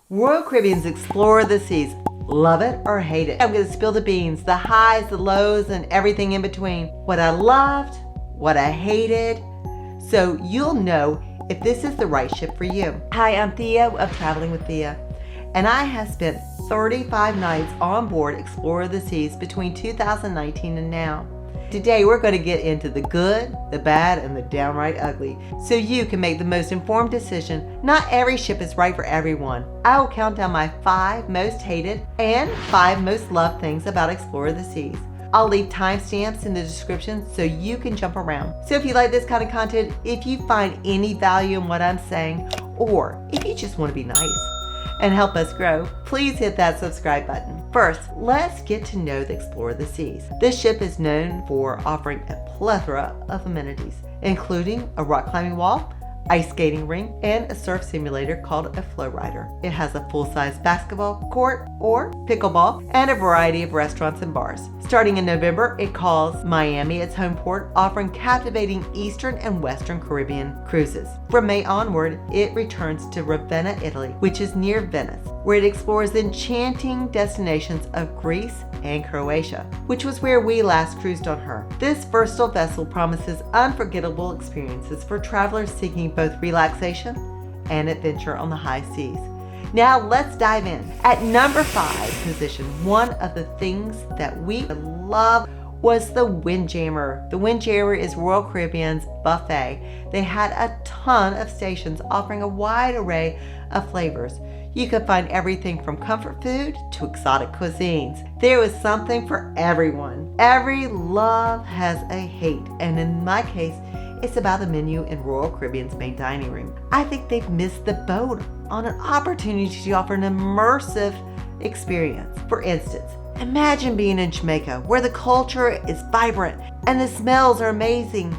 Royal Caribbean's Explorer of the Seas. Love it or hate it. I'm going to spill the beans, the highs, the lows, and everything in between. What I loved, what I hated, so you'll know if this is the right ship for you. Hi, I'm Thea of Traveling with Thea, and I have spent 35 nights on board Explorer of the Seas between 2019 and now. Today we're going to get into the good, the bad, and the downright ugly, so you can make the most informed decision. Not every ship is right for everyone. I will count down my 5 most hated and 5 most loved things about Explorer of the Seas. I'll leave timestamps in the description so you can jump around. So if you like this kind of content, if you find any value in what I'm saying, or if you just want to be nice and help us grow, please hit that subscribe button. First, let's get to know the Explorer of the Seas. This ship is known for offering a plethora of amenities, including a rock climbing wall, ice skating rink, and a surf simulator called a flow rider. It has a full-size basketball court or pickleball and a variety of restaurants and bars. Starting in November, it calls Miami its home port, offering captivating Eastern and Western Caribbean cruises. From May onward, it returns to Ravenna, Italy, which is near Venice, where it explores the enchanting destinations of Greece and Croatia, which was where we last cruised on her. This versatile vessel promises unforgettable experiences for travelers seeking both relaxation and adventure on the high seas. Now let's dive in. At number 5 position, one of the things that we love was the Windjammer. The Windjammer is Royal Caribbean's buffet. They had a ton of stations offering a wide array of flavors. You could find everything from comfort food to exotic cuisines. There was something for everyone. Every love has a hate, and in my case, it's about the menu in Royal Caribbean's main dining room. I think they've missed the boat on an opportunity to offer an immersive experience. For instance, imagine being in Jamaica, where the culture is vibrant and the smells are amazing,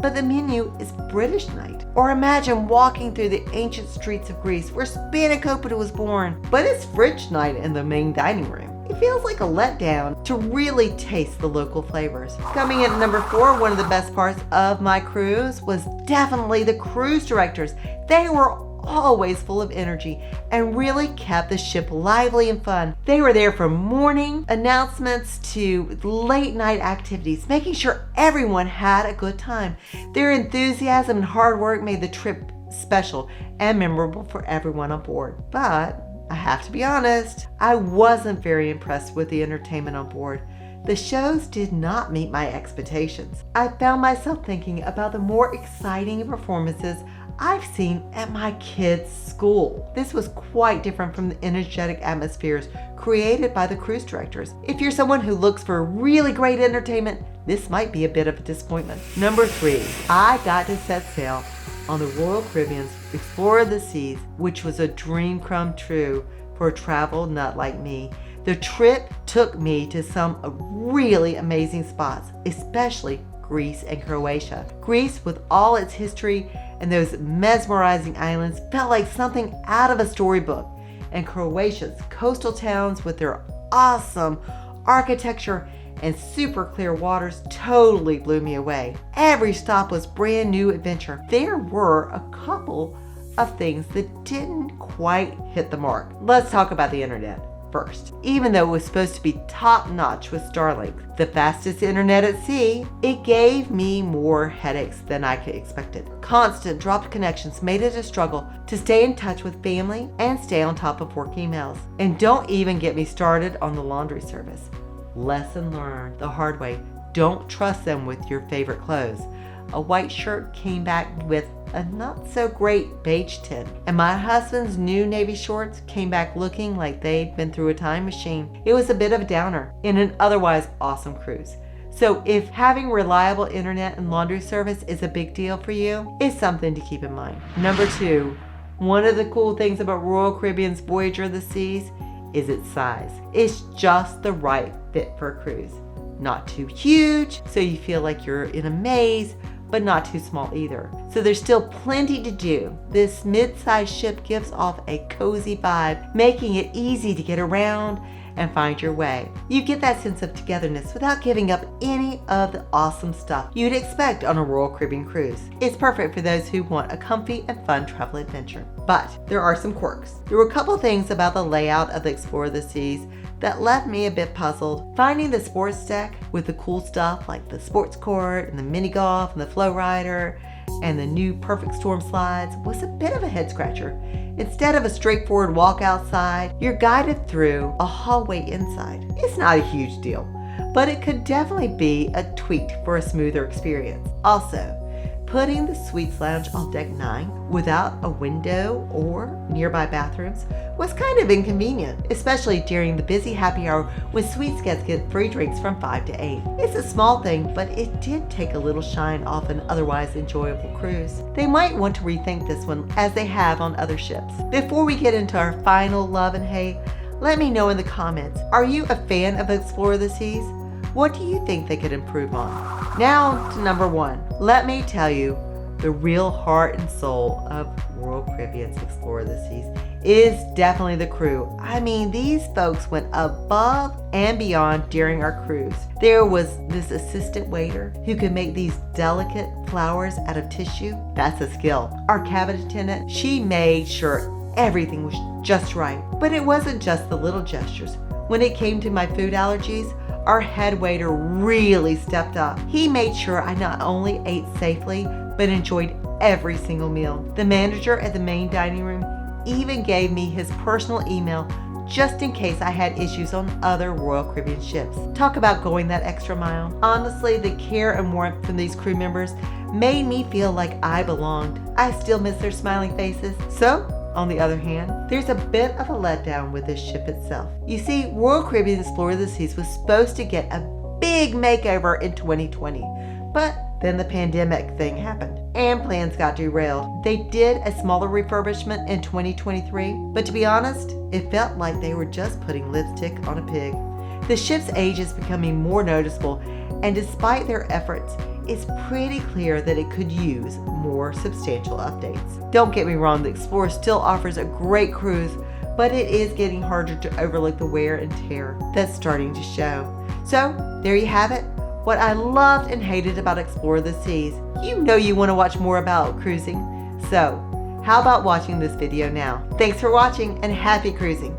but the menu is British night. Or imagine walking through the ancient streets of Greece, where Spanakopita was born, but it's French night in the main dining room. It feels like a letdown to really taste the local flavors. Coming in at number 4, one of the best parts of my cruise was definitely the cruise directors. They were always full of energy and really kept the ship lively and fun. They were there from morning announcements to late night activities, making sure everyone had a good time. Their enthusiasm and hard work made the trip special and memorable for everyone on board. But I have to be honest, I wasn't very impressed with the entertainment on board. The shows did not meet my expectations. I found myself thinking about the more exciting performances I've seen at my kids' school. This was quite different from the energetic atmospheres created by the cruise directors. If you're someone who looks for really great entertainment, this might be a bit of a disappointment. Number 3, I got to set sail on the Royal Caribbean's Explorer of the Seas, which was a dream come true for a travel nut like me. The trip took me to some really amazing spots, especially Greece and Croatia. Greece, with all its history and those mesmerizing islands, felt like something out of a storybook. And Croatia's coastal towns with their awesome architecture and super clear waters totally blew me away. Every stop was brand new adventure. There were a couple of things that didn't quite hit the mark. Let's talk about the internet first. Even though it was supposed to be top-notch with Starlink, the fastest internet at sea, it gave me more headaches than I expected. Constant dropped connections made it a struggle to stay in touch with family and stay on top of work emails. And don't even get me started on the laundry service. Lesson learned the hard way. Don't trust them with your favorite clothes. A white shirt came back with a not so great beige tint, and my husband's new navy shorts came back looking like they'd been through a time machine. It was a bit of a downer in an otherwise awesome cruise. So if having reliable internet and laundry service is a big deal for you, it's something to keep in mind. Number 2, one of the cool things about Royal Caribbean's Voyager of the Seas is its size. It's just the right fit for a cruise. Not too huge, so you feel like you're in a maze, but not too small either. So there's still plenty to do. This mid-sized ship gives off a cozy vibe, making it easy to get around and find your way. You get that sense of togetherness without giving up any of the awesome stuff you'd expect on a Royal Caribbean cruise. It's perfect for those who want a comfy and fun travel adventure. But there are some quirks. There were a couple things about the layout of the Explorer the Seas that left me a bit puzzled. Finding the sports deck with the cool stuff like the sports court and the mini golf and the flow rider and the new Perfect Storm slides was a bit of a head scratcher. Instead of a straightforward walk outside, you're guided through a hallway inside. It's not a huge deal, but it could definitely be a tweak for a smoother experience. Also, putting the Suites Lounge on Deck 9 without a window or nearby bathrooms was kind of inconvenient, especially during the busy happy hour when Suites guests get free drinks from 5 to 8. It's a small thing, but it did take a little shine off an otherwise enjoyable cruise. They might want to rethink this one as they have on other ships. Before we get into our final love and hate, let me know in the comments, are you a fan of Explore the Seas? What do you think they could improve on? Now to number 1. Let me tell you, the real heart and soul of Royal Caribbean's Explorer the Seas is definitely the crew. I mean, these folks went above and beyond during our cruise. There was this assistant waiter who could make these delicate flowers out of tissue. That's a skill. Our cabin attendant, she made sure everything was just right. But it wasn't just the little gestures. When it came to my food allergies, our head waiter really stepped up. He made sure I not only ate safely, but enjoyed every single meal. The manager at the main dining room even gave me his personal email just in case I had issues on other Royal Caribbean ships. Talk about going that extra mile. Honestly, the care and warmth from these crew members made me feel like I belonged. I still miss their smiling faces. So, on the other hand, there's a bit of a letdown with this ship itself. You see, Royal Caribbean Explorer of the Seas was supposed to get a big makeover in 2020, but then the pandemic thing happened and plans got derailed. They did a smaller refurbishment in 2023, but to be honest, it felt like they were just putting lipstick on a pig. The ship's age is becoming more noticeable, and despite their efforts, it's pretty clear that it could use more substantial updates. Don't get me wrong, the Explorer still offers a great cruise, but it is getting harder to overlook the wear and tear that's starting to show. So, there you have it. What I loved and hated about Explore the Seas. You know you want to watch more about cruising. So, how about watching this video now? Thanks for watching and happy cruising.